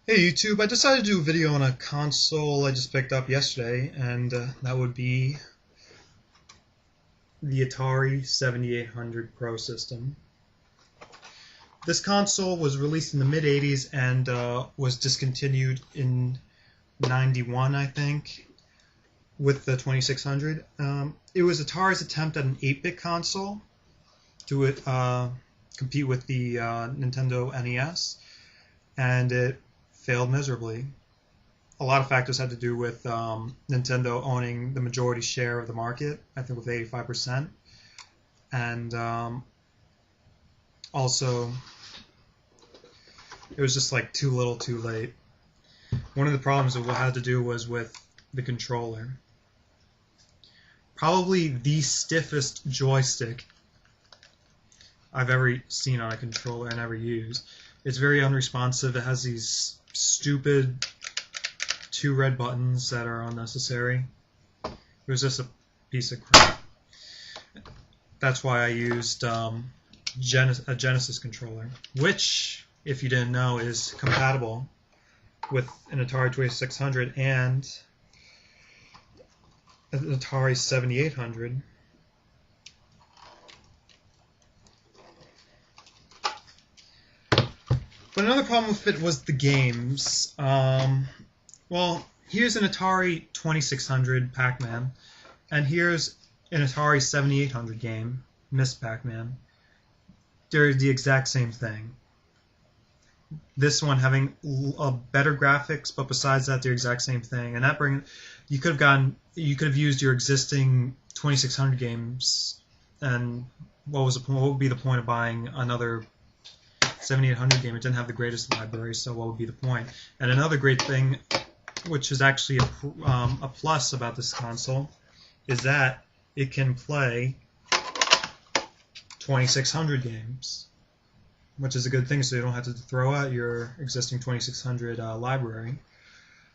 Hey YouTube, I decided to do a video on a console I just picked up yesterday, and that would be the Atari 7800 Pro system. This console was released in the mid-80s and was discontinued in 91, I think, with the 2600. It was Atari's attempt at an 8-bit console to compete with the Nintendo NES, and it failed miserably. A lot of factors had to do with Nintendo owning the majority share of the market, I think with 85%, and also it was just like too little too late. One of the problems that we had to do was with the controller. Probably the stiffest joystick I've ever seen on a controller and ever used. It's very unresponsive. It has these stupid 2 red buttons that are unnecessary. It was just a piece of crap. That's why I used a Genesis controller, which, if you didn't know, is compatible with an Atari 2600 and an Atari 7800. But another problem with it was the games. Well, here's an Atari 2600 Pac-Man, and here's an Atari 7800 game, Miss Pac-Man. They're the exact same thing. This one having better graphics, but besides that, they're the exact same thing. And that you could have used your existing 2600 games, and what would be the point of buying another 7800 game? It didn't have the greatest library, so what would be the point? And another great thing, which is actually a plus about this console, is that it can play 2600 games, which is a good thing, so you don't have to throw out your existing 2600 library.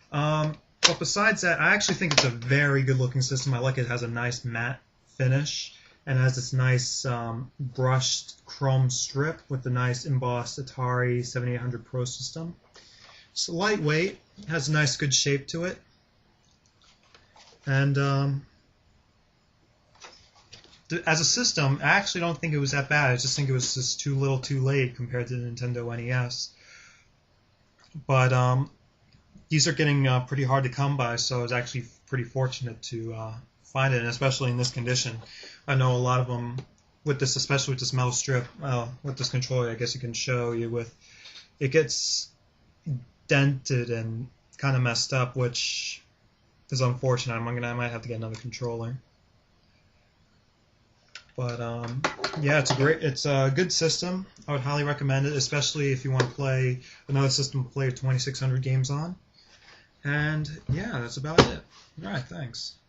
But besides that, I actually think it's a very good looking system. I like it. It has a nice matte finish, and it has this nice brushed chrome strip with the nice embossed Atari 7800 Pro system. It's lightweight, has a nice good shape to it, and as a system, I actually don't think it was that bad. I just think it was just too little too late compared to the Nintendo NES. But these are getting pretty hard to come by, so I was actually pretty fortunate to find it, and especially in this condition. I know a lot of them with this, especially with this metal strip, with this controller, I guess you can show you with, it gets dented and kind of messed up, which is unfortunate. I might have to get another controller. But yeah, it's a good system. I would highly recommend it, especially if you want to play another system to play 2600 games on. And yeah, that's about it. All right, thanks.